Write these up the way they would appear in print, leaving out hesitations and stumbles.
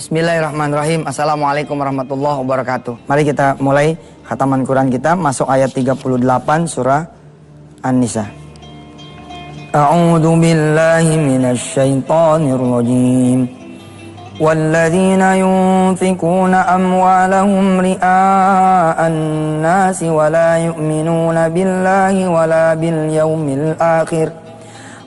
Bismillahirrahmanirrahim. Assalamualaikum warahmatullahi wabarakatuh. Mari kita mulai khataman Quran kita. Masuk ayat 38 surah An-Nisa. A'udzu billahi minasy syaithanir rajim. Walladzina yunfikuna amwalahum ria'an nasi wa la yu'minuna billahi wa la bil yaumil akhir.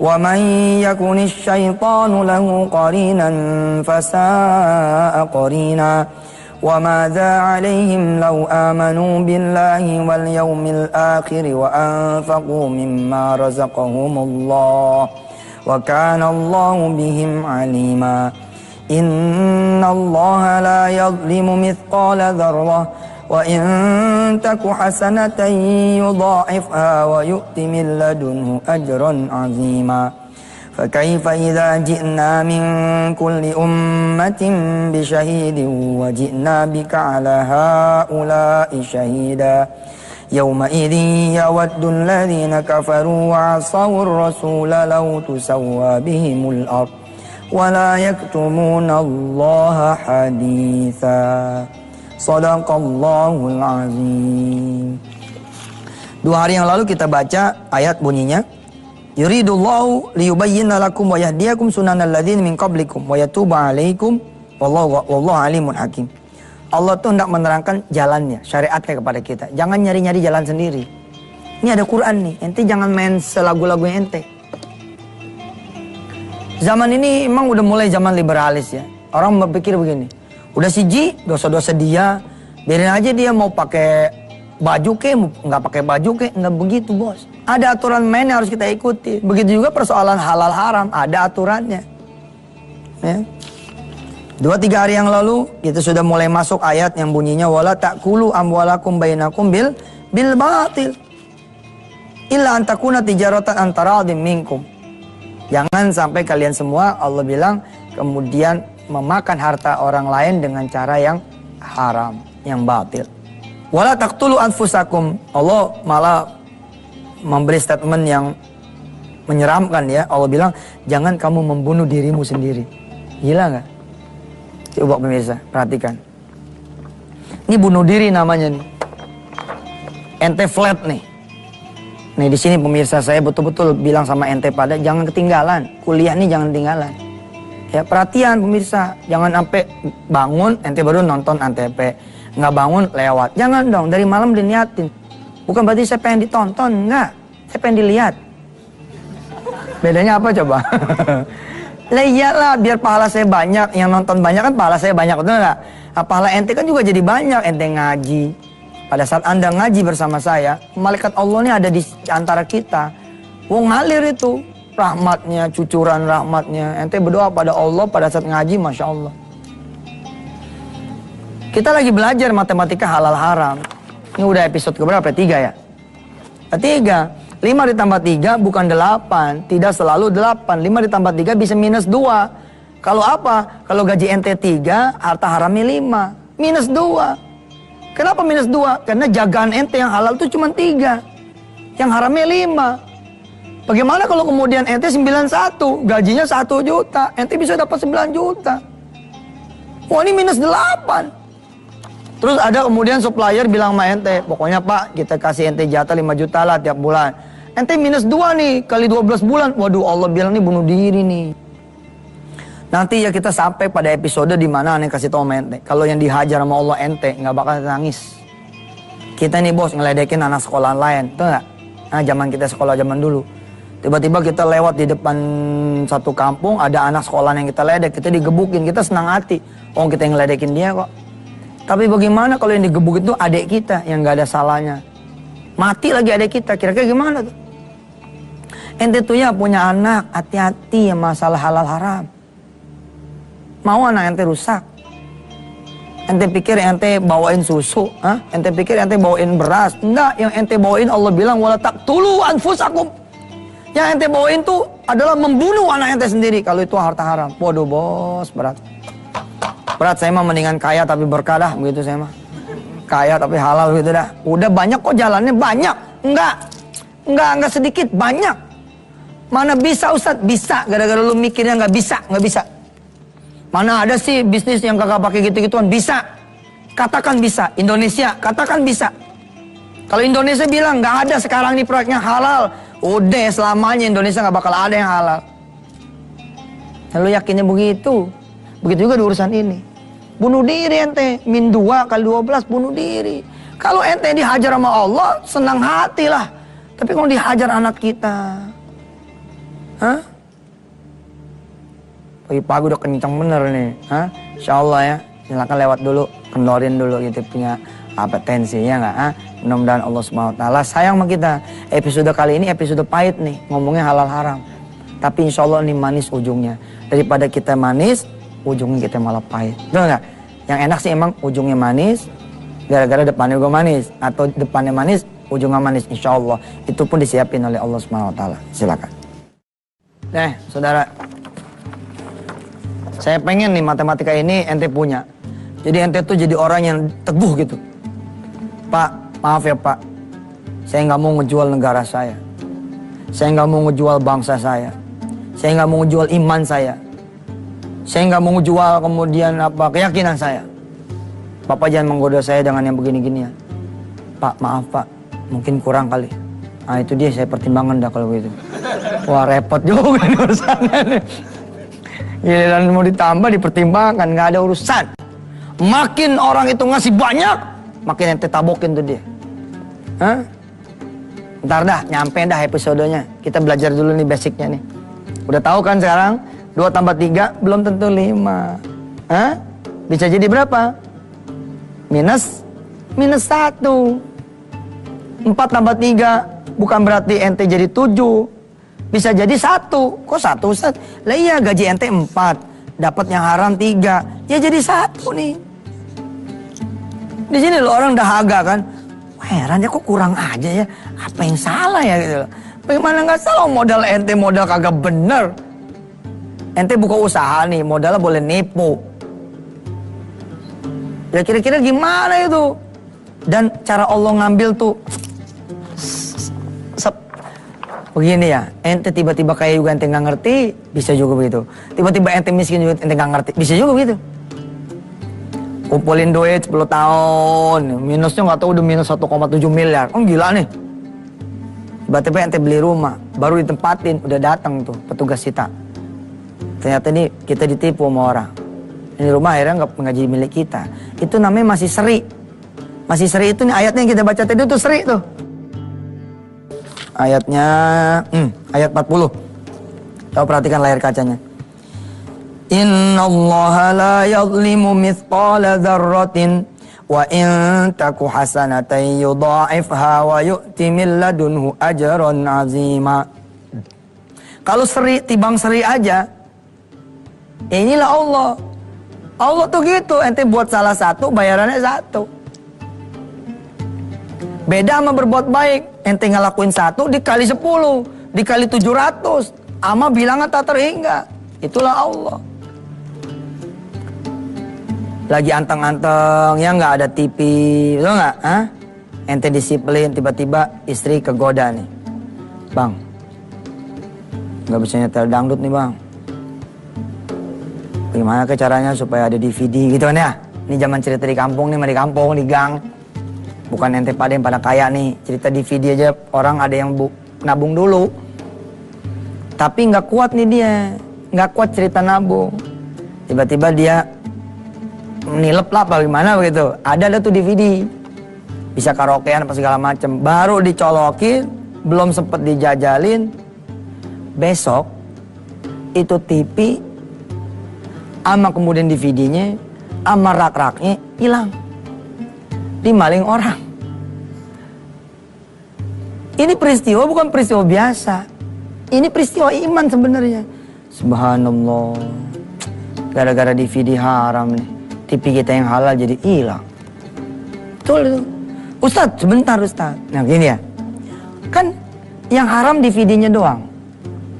وَمَنْ يَكُنِ الشَّيْطَانُ لَهُ قَرِينًا فَسَاءَ قَرِينًا وَمَاذَا عَلَيْهِمْ لَوْ آمَنُوا بِاللَّهِ وَالْيَوْمِ الْآخِرِ وَأَنْفَقُوا مِمَّا رَزَقَهُمُ اللَّهُ وَكَانَ اللَّهُ بِهِمْ عَلِيمًا إِنَّ اللَّهَ لَا يَظْلِمُ مِثْقَالَ ذَرَّةٍ وَإِن تَكُ حَسَنَةً يُضَاعِفْهَا وَيُؤْتِ مِن لَّدُنْهُ أَجْرًا عَظِيمًا فَكَيْفَ إِذَا جِئْنَا مِن كُلِّ أُمَّةٍ بِشَهِيدٍ وَجِئْنَا بِكَ عَلَى هَؤُلَاءِ شَهِيدًا يَوْمَئِذٍ يَوَدُّ الَّذِينَ كَفَرُوا وَعَصَوُا الرَّسُولَ لَوْ تُسَوَّىٰ بِهِمُ الْأَرْضُ وَلَا يَكْتُمُونَ اللَّهَ حَدِيثًا. Shadaqallahul azim. 2 hari yang lalu kita baca ayat bunyinya, yuridullahu liyubayyina lakum wa yahdiyakum sunanal ladzina min qablikum wa yatuba 'alaikum wallahu alimun hakim. Allah tuh hendak menerangkan jalannya, syariatnya kepada kita. Jangan nyari-nyari jalan sendiri. Ini ada Quran nih, ente jangan main selagu-lagu ente. Zaman ini emang udah mulai zaman liberalis ya. Orang berpikir begini, udah siji, dosa-dosa dia, biarin aja dia mau pakai baju ke, nggak pakai baju ke, nggak begitu bos. Ada aturan main yang harus kita ikuti. Begitu juga persoalan halal haram, ada aturannya. Ya. 2-3 hari yang lalu kita sudah mulai masuk ayat yang bunyinya wala ta'kulu amwalakum bainakum bil batil illa an takuna tijaratan antara minkum. Jangan sampai kalian semua, Allah bilang, kemudian memakan harta orang lain dengan cara yang haram, yang batil. Wala taqtulu anfusakum. Allah malah memberi statement yang menyeramkan ya. Allah bilang, jangan kamu membunuh dirimu sendiri. Gila nggak? Coba pemirsa, perhatikan. Ini bunuh diri namanya nih. Ente flat nih. Nih di sini pemirsa, saya betul-betul bilang sama ente pada jangan ketinggalan. Kuliah nih jangan ketinggalan. Ya perhatian pemirsa, jangan sampai bangun ente baru nonton Antv, nggak bangun lewat. Jangan dong, dari malam diniatin. Bukan berarti saya pengen ditonton, enggak. Saya pengen dilihat. Bedanya apa coba? Lah iyalah, biar pahala saya banyak, yang nonton banyak kan pahala saya banyak, betul nggak? Nah, pahala ente kan juga jadi banyak, ente ngaji. Pada saat anda ngaji bersama saya, malaikat Allah ini ada di antara kita. Wong ngalir itu. Rahmatnya, cucuran rahmatnya. Ente berdoa pada Allah pada saat ngaji, Masya Allah. Kita lagi belajar matematika halal haram. Ini udah episode keberapa? 3 ya? 3. 5 ditambah 3 bukan 8. Tidak selalu 8. 5 ditambah 3 bisa minus 2. Kalau apa? Kalau gaji ente 3, harta haramnya 5. Minus 2. Kenapa minus 2? Karena jagaan ente yang halal itu cuma 3. Yang haramnya 5. Bagaimana kalau kemudian ente 91, gajinya 1 juta, ente bisa dapat 9 juta. Wah ini minus 8. Terus ada kemudian supplier bilang sama ente, pokoknya pak kita kasih ente jatah 5 juta lah tiap bulan. Ente minus 2 nih, kali 12 bulan. Waduh Allah bilang nih bunuh diri nih. Nanti ya kita sampai pada episode di mana aneh kasih tau sama ente. Kalau yang dihajar sama Allah ente, nggak bakal nangis. Kita nih bos ngeledekin anak sekolah lain, tuh nggak? Nah zaman kita sekolah zaman dulu. Tiba-tiba kita lewat di depan satu kampung, ada anak sekolah yang kita ledek, kita digebukin, kita senang hati. Oh kita yang ngeledekin dia kok. Tapi bagaimana kalau yang digebuk itu adik kita yang gak ada salahnya. Mati lagi adik kita, kira-kira gimana tuh? Ente tuh ya punya anak, hati-hati ya masalah halal haram. Mau anak ente rusak? Ente pikir ente bawain susu? Ente pikir ente bawain beras? Enggak, yang ente bawain Allah bilang, wala taqtulu anfusakum. Yang ente bawain tuh adalah membunuh anak ente sendiri. Kalau itu harta haram. Waduh bos, berat. Berat, saya mah mendingan kaya tapi berkah dah. Begitu saya mah. Kaya tapi halal gitu dah. Udah banyak kok jalannya, banyak. Enggak sedikit, banyak. Mana bisa Ustadz? Bisa, gara-gara lu mikirnya nggak bisa. Mana ada sih bisnis yang kagak pakai gitu-gituan? Bisa. Katakan bisa. Indonesia, katakan bisa. Kalau Indonesia bilang nggak ada sekarang nih proyeknya halal, udah selamanya Indonesia nggak bakal ada yang halal. Lalu yakinnya begitu. Begitu juga di urusan ini. Bunuh diri ente, min 2 kali 12 bunuh diri. Kalau ente dihajar sama Allah, senang hati lah. Tapi kalau dihajar anak kita, hah? Pagi-pagi udah kencang bener nih, hah? Insya Allah ya, silakan lewat dulu, kendorin dulu gitu punya apa tensinya nggak? Mudah-mudahan Allah SWT sayang sama kita. Episode kali ini episode pahit nih, ngomongnya halal haram. Tapi insya Allah ini manis ujungnya. Daripada kita manis, ujungnya kita malah pahit. Betul nggak? Yang enak sih emang ujungnya manis, gara-gara depannya juga manis. Atau depannya manis, ujungnya manis. Insya Allah. Itu pun disiapin oleh Allah SWT. Silakan. Nah, saudara. Saya pengen nih matematika ini ente punya. Jadi ente tuh jadi orang yang teguh gitu. Pak, maaf ya Pak. Saya nggak mau ngejual negara saya. Saya nggak mau ngejual bangsa saya. Saya nggak mau ngejual iman saya. Saya nggak mau ngejual kemudian apa keyakinan saya. Bapak jangan menggoda saya dengan yang begini-gini ya. Pak, maaf Pak. Mungkin kurang kali. Nah itu dia saya pertimbangkan dah kalau begitu. Wah repot juga nih urusannya. Giliran mau ditambah dipertimbangkan, nggak ada urusan. Makin orang itu ngasih banyak, makin ente tabokin tuh dia. Hah? Ntar dah, nyampe dah episodenya. Kita belajar dulu nih basicnya nih. Udah tahu kan sekarang 2 tambah 3 belum tentu 5. Hah? Bisa jadi berapa? Minus 1. 4 tambah 3 bukan berarti ente jadi 7. Bisa jadi 1. Kok 1 Ustaz? Lah iya gaji ente 4. Dapat yang haram 3. Ya jadi 1 nih. Di sini loh orang dahaga kan. Wah, heran ya kok kurang aja ya. Apa yang salah ya gitu loh. Bagaimana nggak salah modal ente modal kagak bener. Ente buka usaha nih modalnya boleh nipu. Ya kira-kira gimana itu? Dan cara Allah ngambil tuh begini ya, ente tiba-tiba kaya juga ente nggak ngerti, bisa juga begitu. Tiba-tiba ente miskin juga ente nggak ngerti, bisa juga begitu. Kumpulin duit 10 tahun, minusnya nggak tahu udah minus 1,7 miliar, gila nih. Tiba-tiba ente beli rumah, baru ditempatin, udah datang tuh petugas sita. Ternyata ini kita ditipu sama orang. Ini rumah akhirnya nggak jadi milik kita. Itu namanya masih seri. Masih seri itu nih ayatnya yang kita baca tadi itu seri tuh. Ayatnya ayat 40. Coba perhatikan layar kacanya. Innallaha la yadhlimu mithqala dzarratin wa in taku hasanatan yudha'ifha wa yu'ti min ladunhu ajran 'azima. Kalau seri tibang seri aja, inilah Allah. Allah tuh gitu, ente buat salah satu bayarannya 1. Beda sama berbuat baik. Ente ngelakuin 1 dikali 10, dikali 700. Ama bilangnya tak terhingga. Itulah Allah. Lagi anteng-anteng, ya nggak ada TV, betul nggak? Hah? Ente disiplin, tiba-tiba istri kegoda nih. Bang, nggak bisa nyetel dangdut nih bang. Gimana ke caranya supaya ada DVD gitu kan ya? Ini zaman cerita di kampung nih, di kampung, di gang. Bukan ente pada yang pada kaya nih, cerita DVD aja orang ada yang nabung dulu. Tapi nggak kuat nih dia, nggak kuat cerita nabung. Tiba-tiba dia nilep lah bagaimana begitu. Ada tuh DVD, bisa karaokean apa segala macem. Baru dicolokin, belum sempet dijajalin. Besok itu TV, ama kemudian DVD-nya, ama rak-raknya hilang. Dimaling orang. Ini peristiwa bukan peristiwa biasa. Ini peristiwa iman sebenarnya. Subhanallah. Gara-gara DVD haram nih, TV kita yang halal jadi hilang. Betul itu. Ustadz, sebentar Ustadz. Nah gini ya. Kan yang haram DVD-nya doang.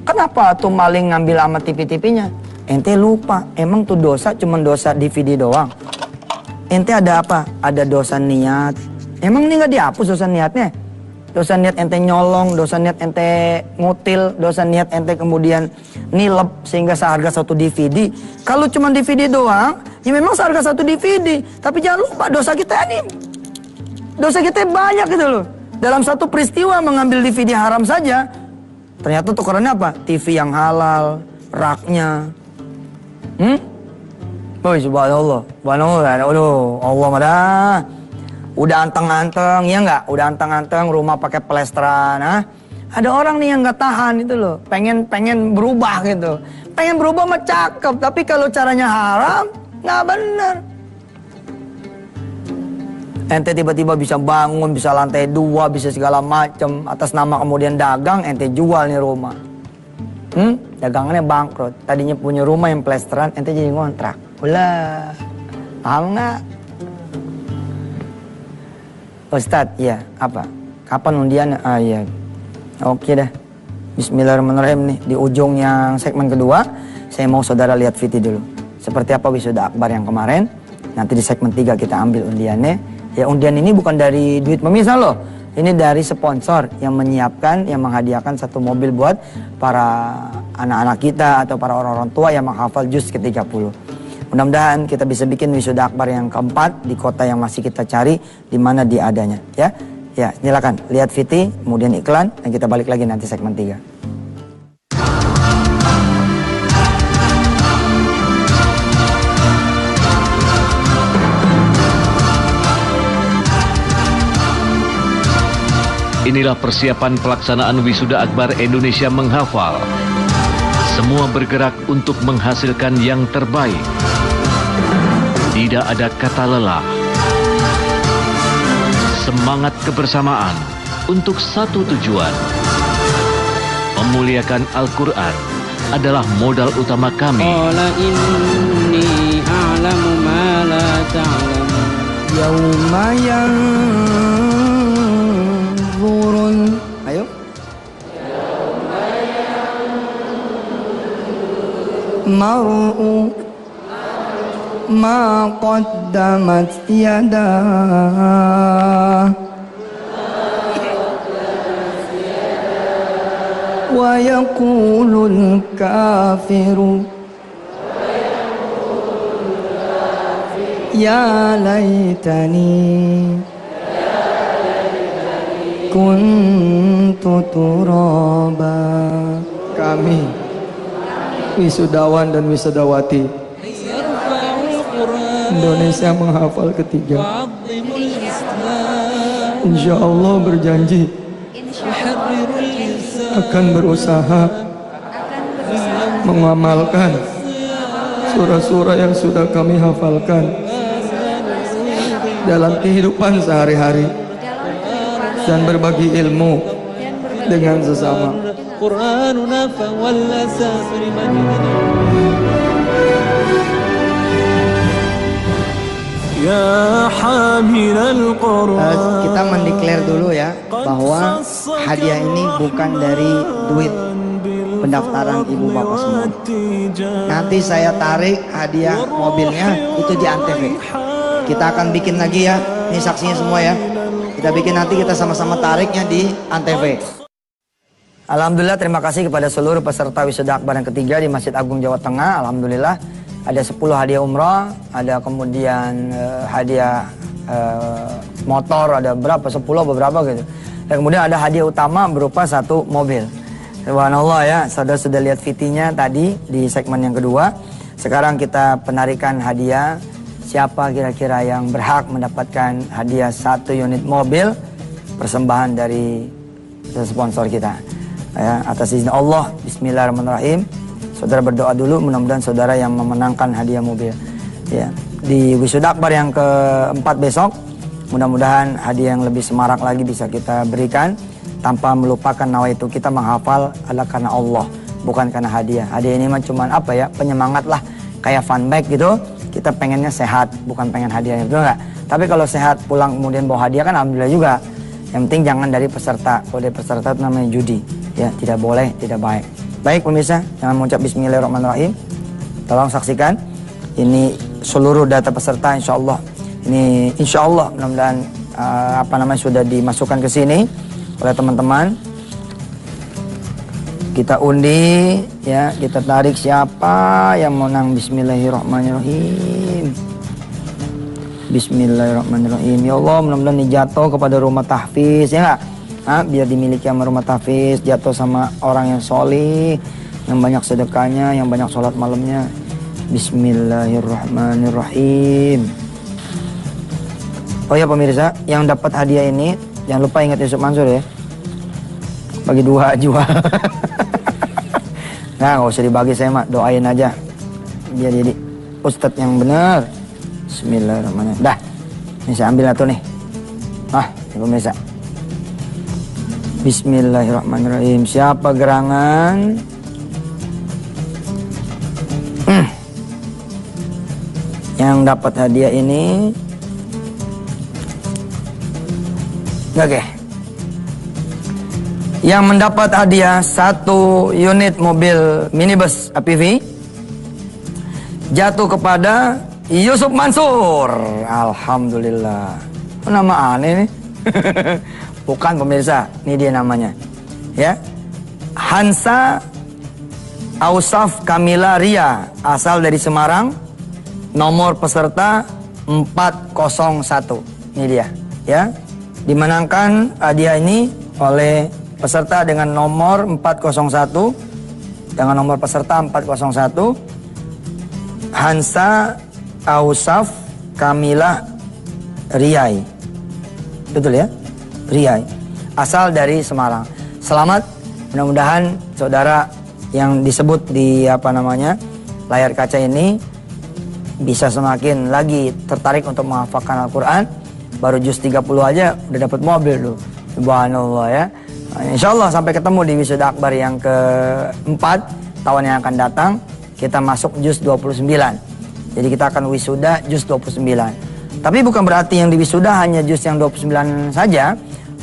Kenapa tuh maling ngambil sama TV-TV-nya? Ente lupa, emang tuh dosa cuma dosa DVD doang. Ente ada apa? Ada dosa niat. Emang ini nggak dihapus dosa niatnya? dosa niat ente nyolong, dosa niat ente ngutil, dosa niat ente kemudian nilep sehingga seharga satu DVD. Kalau cuma DVD doang, ya memang seharga satu DVD. Tapi jangan lupa dosa kita banyak gitu loh. Dalam satu peristiwa mengambil DVD haram saja, ternyata tukerannya apa? TV yang halal, raknya. Oh, subhanallah. Aduh, Allah madah. Udah anteng-anteng, ya nggak? Udah anteng-anteng, rumah pakai plesteran, ah. Ada orang nih yang nggak tahan itu loh, pengen berubah gitu. Pengen berubah mah cakep, tapi kalau caranya haram, nggak bener. Ente tiba-tiba bisa bangun, bisa lantai 2, bisa segala macem. Atas nama kemudian dagang, ente jual nih rumah. Dagangannya bangkrut. Tadinya punya rumah yang plesteran, ente jadi ngontrak. Ulah, paham nggak? Ustadz, ya apa? Kapan undiannya? Ah iya. Oke dah. Bismillahirrahmanirrahim nih. Di ujung yang segmen kedua, saya mau saudara lihat VT dulu. Seperti apa wisuda akbar yang kemarin. Nanti di segmen 3 kita ambil undiannya. Ya undian ini bukan dari duit pemirsa loh. Ini dari sponsor yang menyiapkan, yang menghadiahkan satu mobil buat para anak-anak kita atau para orang-orang tua yang menghafal juz ke-30. Mudah-mudahan kita bisa bikin wisuda akbar yang keempat di kota yang masih kita cari, di mana dia adanya, ya. Ya, silakan lihat VT, kemudian iklan, dan kita balik lagi nanti segmen 3. Inilah persiapan pelaksanaan wisuda akbar Indonesia menghafal. Semua bergerak untuk menghasilkan yang terbaik. Tidak ada kata lelah. Semangat kebersamaan untuk satu tujuan. Memuliakan Al-Quran adalah modal utama kami. Qala inni a'lamu ma la ta'lamun. Yauma yanzurun. Ayo. Mar'u ma qaddamat yadah wa yaqulul kafiru ya laitani kuntu turaba. Kami wisudawan dan wisudawati Indonesia menghafal ketiga, insya Allah berjanji akan berusaha mengamalkan surah-surah yang sudah kami hafalkan dalam kehidupan sehari-hari dan berbagi ilmu dengan sesama. Kita mendeklar dulu ya bahwa hadiah ini bukan dari duit pendaftaran ibu bapak semua. Nanti saya tarik hadiah mobilnya itu di Antv. Kita akan bikin lagi ya, ini saksinya semua ya. Kita bikin nanti, kita sama-sama tariknya di Antv. Alhamdulillah, terima kasih kepada seluruh peserta wisuda akbar yang ketiga di Masjid Agung Jawa Tengah. Alhamdulillah ada 10 hadiah umrah, ada kemudian hadiah motor, ada berapa, 10 beberapa gitu. Dan kemudian ada hadiah utama berupa satu mobil. Subhanallah ya, saudara sudah lihat VT-nya tadi di segmen yang kedua. Sekarang kita penarikan hadiah. Siapa kira-kira yang berhak mendapatkan hadiah 1 unit mobil persembahan dari sponsor kita. Ya, atas izin Allah, bismillahirrahmanirrahim. Saudara berdoa dulu, mudah-mudahan saudara yang memenangkan hadiah mobil. Ya, di wisuda akbar yang keempat besok, mudah-mudahan hadiah yang lebih semarak lagi bisa kita berikan tanpa melupakan nawaitu kita menghafal adalah karena Allah, bukan karena hadiah. Hadiah ini mah cuman apa ya, penyemangat lah, kayak fun bag gitu. Kita pengennya sehat, bukan pengen hadiahnya, betul nggak? Tapi kalau sehat pulang kemudian bawa hadiah kan alhamdulillah juga. Yang penting jangan dari peserta. Kalau dari peserta itu namanya judi, ya tidak boleh, tidak baik. Baik pemirsa, jangan mengucap bismillahirrahmanirrahim. Tolong saksikan. Ini seluruh data peserta, insya Allah. Ini insya Allah mudah-mudahan sudah dimasukkan ke sini. oleh teman-teman. Kita undi ya, kita tarik siapa yang menang. Bismillahirrahmanirrahim. Bismillahirrahmanirrahim. Ya Allah, mudah-mudahan ini jatuh kepada rumah tahfiz ya enggak? Biar dimiliki sama rumah tahfiz, jatuh sama orang yang solih, yang banyak sedekahnya, yang banyak sholat malamnya. Bismillahirrahmanirrahim. Oh ya pemirsa, yang dapat hadiah ini jangan lupa ingat Yusuf Mansur ya. Bagi 2 jual. Nah, nggak usah dibagi, saya mah doain aja biar jadi ustadz yang benar. Bismillahirrahmanirrahim. Dah, ini saya ambil atuh nih. Ini pemirsa. Bismillahirrahmanirrahim. Siapa gerangan? Yang dapat hadiah ini? Oke. Yang mendapat hadiah 1 unit mobil minibus APV jatuh kepada Yusuf Mansur. Alhamdulillah. Nama aneh nih. Bukan pemirsa, ini dia namanya. Ya. Hansa Ausaf Kamila Ria, asal dari Semarang. Nomor peserta 401. Ini dia, ya. Dimenangkan hadiah ini oleh peserta dengan nomor 401. Dengan nomor peserta 401. Hansa Ausaf Kamila Riai. Betul ya? Riai. Asal dari Semarang. Selamat. Mudah-mudahan saudara yang disebut di layar kaca ini bisa semakin lagi tertarik untuk menghafalkan Al-Quran. Baru juz 30 aja udah dapat mobil tuh. Subhanallah ya. Insya Allah sampai ketemu di wisuda akbar yang keempat tahun yang akan datang. Kita masuk juz 29. Jadi kita akan wisuda juz 29. Tapi bukan berarti yang di wisuda hanya juz yang 29 saja.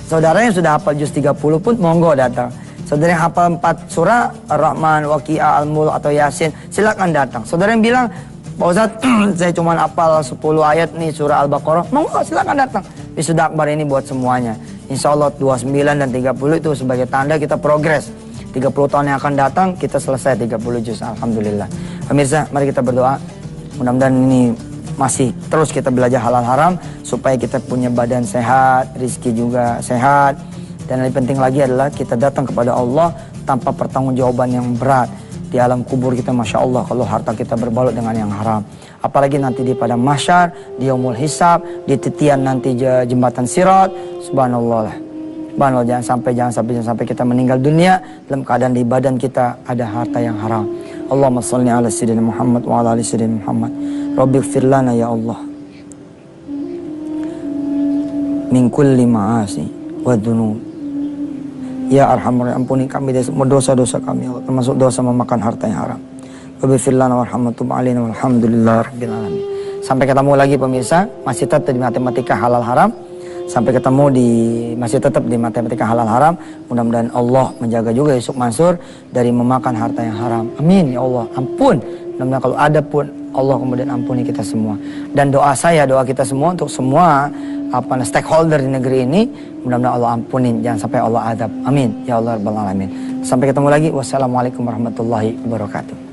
Saudara yang sudah hafal juz 30 pun monggo datang. Saudara yang hafal 4 surah Ar-Rahman, Waqiah, Al-Mulk atau Yasin, silakan datang. Saudara yang bilang, Pak Ustadz, saya cuma hafal 10 ayat nih surah Al-Baqarah. Monggo silakan datang. Wisuda akbar ini buat semuanya. Insya Allah 29 dan 30 itu sebagai tanda kita progres. 30 tahun yang akan datang kita selesai 30 juz. Alhamdulillah. Pemirsa, mari kita berdoa. Mudah-mudahan ini masih terus kita belajar halal haram supaya kita punya badan sehat, rezeki juga sehat. Dan yang penting lagi adalah kita datang kepada Allah tanpa pertanggungjawaban yang berat. Di alam kubur kita Masya Allah kalau harta kita berbalut dengan yang haram. Apalagi nanti di padang mahsyar, di yaumul hisab, di titian nanti jembatan sirat. Subhanallah lah. Subhanallah, jangan sampai kita meninggal dunia dalam keadaan di badan kita ada harta yang haram. Allahumma salli ala sayyidina Muhammad wa ala ali sayyidina Muhammad. Rabbighfir lana ya Allah. Min kulli ma'asi wa dzunub. Ya Arhamar, ampuni kami dari semua dosa-dosa kami, Allah, termasuk dosa memakan harta yang haram. Waghfir lana warhamtum alaina walhamdulillahirabbil alamin. Sampai ketemu lagi pemirsa, masih tetap di matematika halal haram. Sampai ketemu masih tetap di matematika halal haram. Mudah-mudahan Allah menjaga juga Yusuf Mansur dari memakan harta yang haram. Amin ya Allah. Ampun. Mudah-mudahan kalau ada pun Allah kemudian ampuni kita semua. Dan doa kita semua untuk semua stakeholder di negeri ini, mudah-mudahan Allah ampunin, jangan sampai Allah azab. Amin ya Allah rabbal alamin. Sampai ketemu lagi. Wassalamualaikum warahmatullahi wabarakatuh.